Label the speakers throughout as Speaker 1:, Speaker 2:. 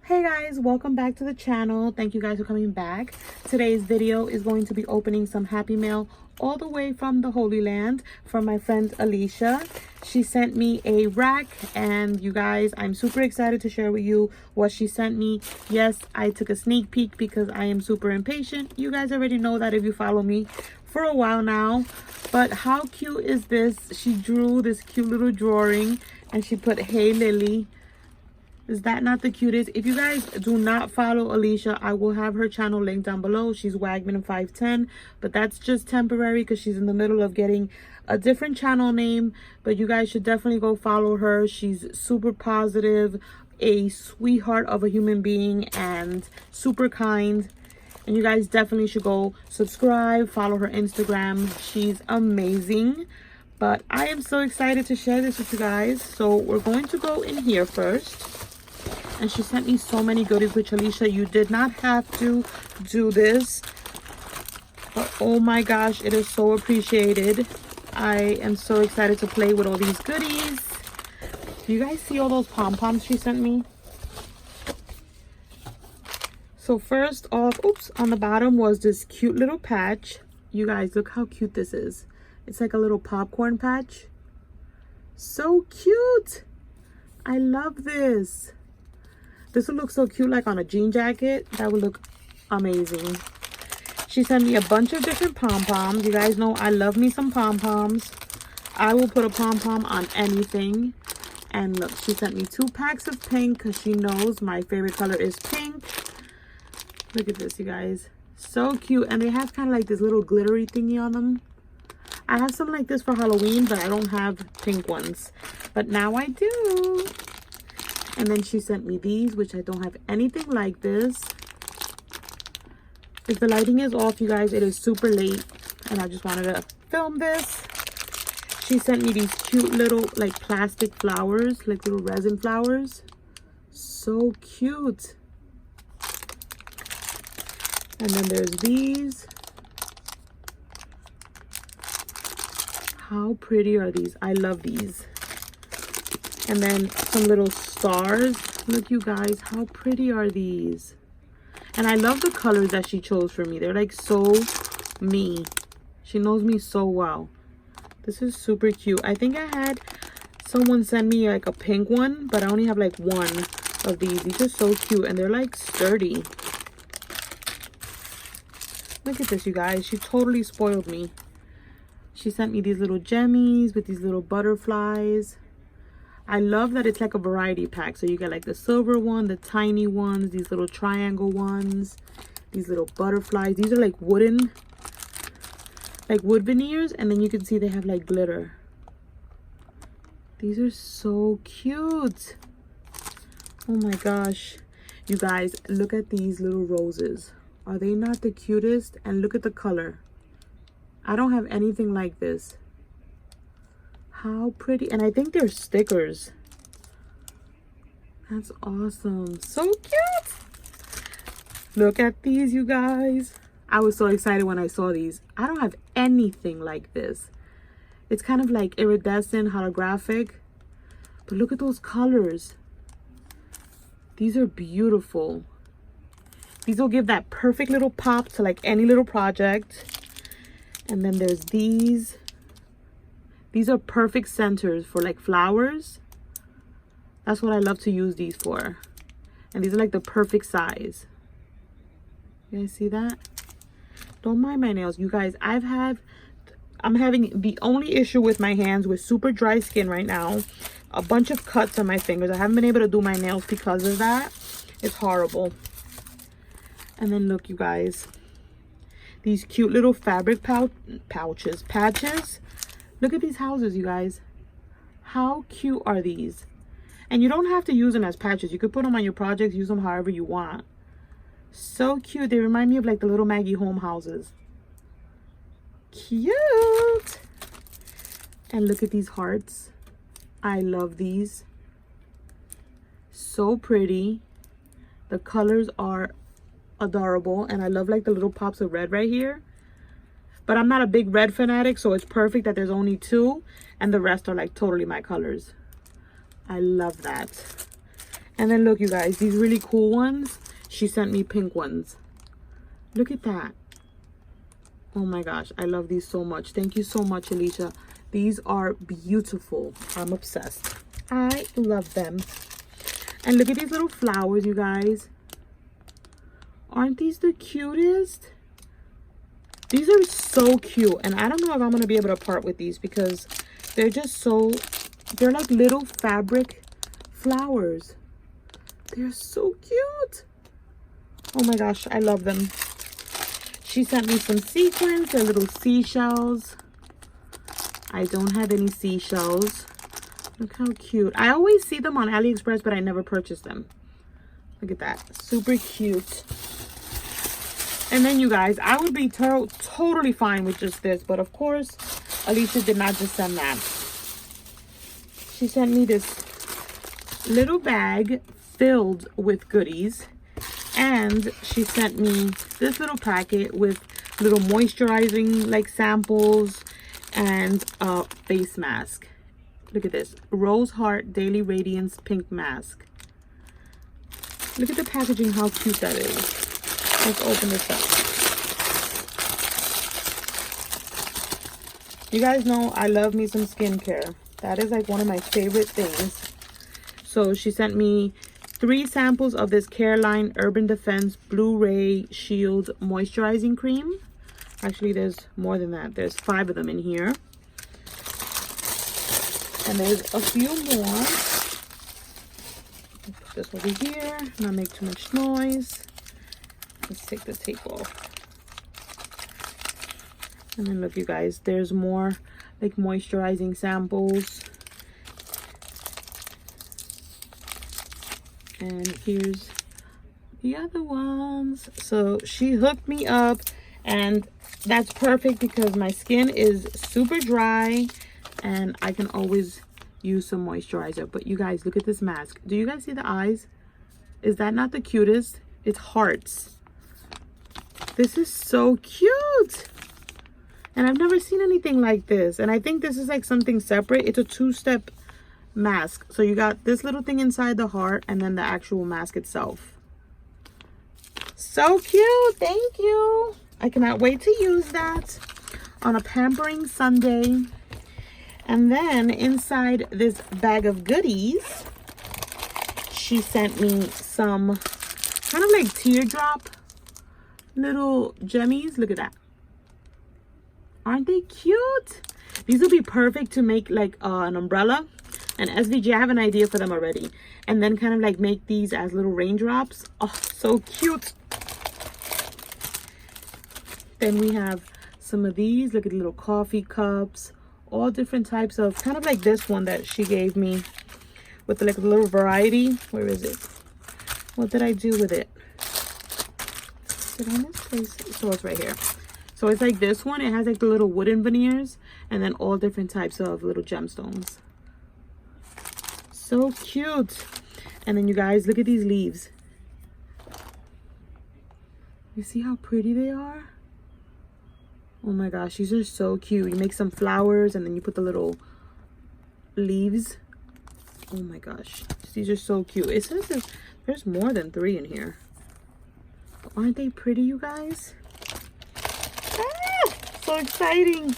Speaker 1: Hey guys, welcome back to the channel. Thank you guys for coming back. Today's video is going to be opening some happy mail all the way from the Holy Land from my friend ELISHA. She sent me a rack, and you guys, I'm super excited to share with you what she sent me. Yes, I took a sneak peek because I am super impatient. You guys already know that if you follow me for a while now. But how cute is this? She drew this cute little drawing and she put, "Hey Lily." Is that not the cutest? If you guys do not follow ELISHA, I will have her channel linked down below. She's Wagman510, but that's just temporary because she's in the middle of getting a different channel name. But you guys should definitely go follow her. She's super positive, a sweetheart of a human being, and super kind. And you guys definitely should go subscribe, follow her Instagram. She's amazing. But I am so excited to share this with you guys. So we're going to go in here first. And she sent me so many goodies, which ELISHA, you did not have to do this. But oh my gosh, it is so appreciated. I am so excited to play with all these goodies. Do you guys see all those pom-poms she sent me? So first off, oops, on the bottom was this cute little patch. You guys, look how cute this is. It's like a little popcorn patch. So cute. I love this. This would look so cute like on a jean jacket. That would look amazing. She sent me a bunch of different pom-poms. You guys know I love me some pom-poms. I will put a pom-pom on anything. And look, she sent me 2 packs of pink because she knows my favorite color is pink. Look at this, you guys. So cute. And they have kind of like this little glittery thingy on them. I have some like this for Halloween, but I don't have pink ones. But now I do. And then she sent me these, which I don't have anything like this. If the lighting is off, you guys, it is super late. And I just wanted to film this. She sent me these cute little like plastic flowers, like little resin flowers. So cute. And then there's these. How pretty are these? I love these. And then some little stars. Look, you guys, how pretty are these? And I love the colors that she chose for me. They're like so me. She knows me so well. This is super cute. I think I had someone send me like a pink one, but I only have like one of these. These are so cute and they're like sturdy. Look at this, you guys. She totally spoiled me. She sent me these little gemmies with these little butterflies. I love that it's like a variety pack. So you get like the silver one, the tiny ones, these little triangle ones, these little butterflies. These are like wooden, like wood veneers. And then you can see they have like glitter. These are so cute. Oh my gosh. You guys, look at these little roses. Are they not the cutest? And look at the color. I don't have anything like this. How pretty. And I think they're stickers. That's awesome. So cute. Look at these, you guys. I was so excited when I saw these. I don't have anything like this. It's kind of like iridescent, holographic. But look at those colors. These are beautiful. These will give that perfect little pop to like any little project. And then there's these. These are perfect centers for like flowers. That's what I love to use these for. And these are like the perfect size. You guys see that? Don't mind my nails. You guys, I'm having the only issue with my hands with super dry skin right now. A bunch of cuts on my fingers. I haven't been able to do my nails because of that. It's horrible. And then look, you guys. These cute little fabric patches. Look at these houses, you guys. How cute are these? And you don't have to use them as patches. You could put them on your projects, use them however you want. So cute. They remind me of like the little Maggie home houses. Cute. And look at these hearts. I love these. So pretty. The colors are adorable. And I love like the little pops of red right here. But I'm not a big red fanatic, so it's perfect that there's only 2 and the rest are like totally my colors. I love that. And then look, you guys, these really cool ones, she sent me pink ones. Look at that. Oh my gosh, I love these so much. Thank you so much, ELISHA. These are beautiful. I'm obsessed. I love them. And look at these little flowers, you guys. Aren't these the cutest? These are so cute. And I don't know if I'm going to be able to part with these because they're just so, they're like little fabric flowers. They're so cute. Oh my gosh, I love them. She sent me some sequins. They're little seashells. I don't have any seashells. Look how cute. I always see them on AliExpress, but I never purchase them. Look at that. Super cute. And then, you guys, I would be totally fine with just this. But, of course, ELISHA did not just send that. She sent me this little bag filled with goodies. And she sent me this little packet with little moisturizing, like, samples and a face mask. Look at this. Rose Heart Daily Radiance Pink Mask. Look at the packaging, how cute that is. Let's open this up. You guys know I love me some skincare. That is like one of my favorite things. So she sent me 3 samples of this Careline Urban Defense Blue Ray Shield Moisturizing Cream. Actually, there's more than that. There's 5 of them in here. And there's a few more. Put this over here, not make too much noise. Let's take the tape off. And then look, you guys, there's more like moisturizing samples. And here's the other ones. So she hooked me up, and that's perfect because my skin is super dry and I can always use some moisturizer. But you guys, look at this mask. Do you guys see the eyes? Is that not the cutest? It's hearts. This is so cute. And I've never seen anything like this. And I think this is like something separate. It's a 2-step mask. So you got this little thing inside the heart and then the actual mask itself. So cute. Thank you. I cannot wait to use that on a pampering Sunday. And then inside this bag of goodies, she sent me some kind of like teardrop little gemmies. Look at that. Aren't they cute? These will be perfect to make like an umbrella. And SVG, I have an idea for them already. And then kind of like make these as little raindrops. Oh, so cute. Then we have some of these. Look at the little coffee cups. All different types of, kind of like this one that she gave me with like a little variety. Where is it? What did I do with it? Did I misplace it? So it's right here. So it's like this one. It has like the little wooden veneers and then all different types of little gemstones. So cute. And then you guys, look at these leaves. You see how pretty they are? Oh my gosh, these are so cute. You make some flowers and then you put the little leaves. Oh my gosh, these are so cute. It says there's more than 3 in here. Aren't they pretty, you guys? Ah, so exciting.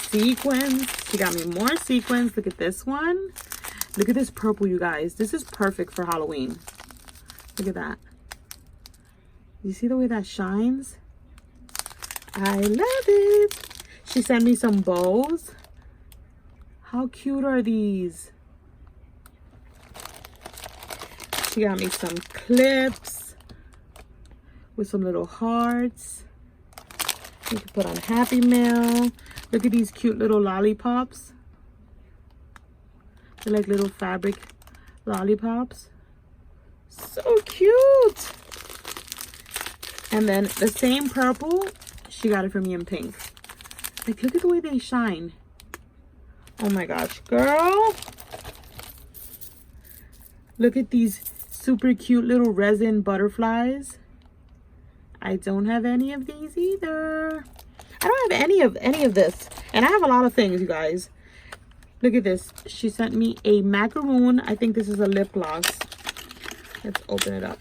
Speaker 1: Sequins. She got me more sequins. Look at this one. Look at this purple, you guys. This is perfect for Halloween. Look at that. You see the way that shines? I love it. She sent me some bows. How cute are these? She got me some clips with some little hearts. You can put on Happy Mail. Look at these cute little lollipops. They're like little fabric lollipops. So cute. And then the same purple, she got it for me in pink. Like, look at the way they shine. Oh my gosh, girl. Look at these super cute little resin butterflies. I don't have any of these either. I don't have any of this. And I have a lot of things, you guys. Look at this. She sent me a macaroon. I think this is a lip gloss. Let's open it up.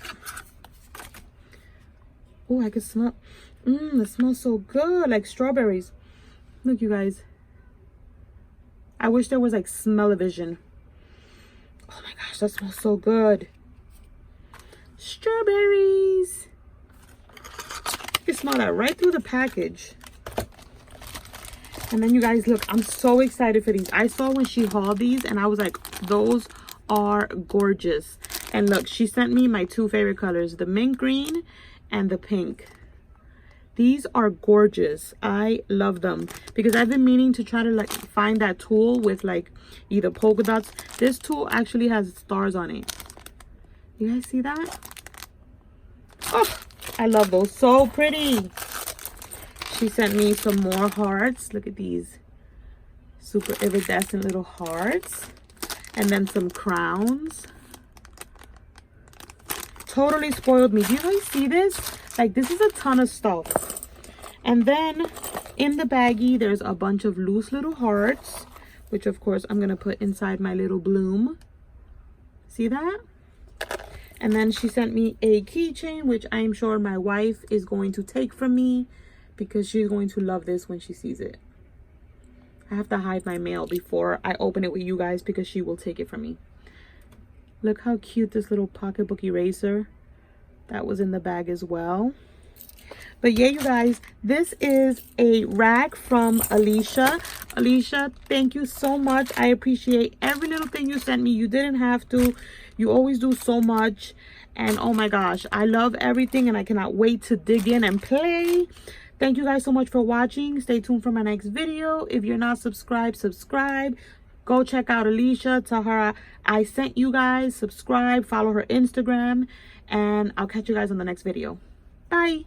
Speaker 1: Oh, I can smell. It smells so good, like strawberries. Look, you guys. I wish there was like smell-o-vision. Oh my gosh, that smells so good. Strawberries. You can smell that right through the package. And then you guys, look, I'm so excited for these. I saw when she hauled these and I was like, those are gorgeous. And look, she sent me my two favorite colors, the mint green and the pink. These are gorgeous. I love them because I've been meaning to try to like find that tool with like either polka dots. This tool actually has stars on it. You guys see that? Oh, I love those. So pretty. She sent me some more hearts. Look at these. Super iridescent little hearts. And then some crowns. Totally spoiled me. Do you guys see this? Like, this is a ton of stuff. And then in the baggie, there's a bunch of loose little hearts, which of course I'm going to put inside my little bloom. See that? And then she sent me a keychain, which I'm sure my wife is going to take from me because she's going to love this when she sees it. I have to hide my mail before I open it with you guys because she will take it from me. Look how cute this little pocketbook eraser. That was in the bag as well. But yeah, you guys, this is a rag from ELISHA. ELISHA, thank you so much. I appreciate every little thing you sent me. You didn't have to. You always do so much. And oh my gosh, I love everything and I cannot wait to dig in and play. Thank you guys so much for watching. Stay tuned for my next video. If you're not subscribed, subscribe. Go check out ELISHA. Tell her I sent you guys. Subscribe. Follow her Instagram. And I'll catch you guys on the next video. Bye.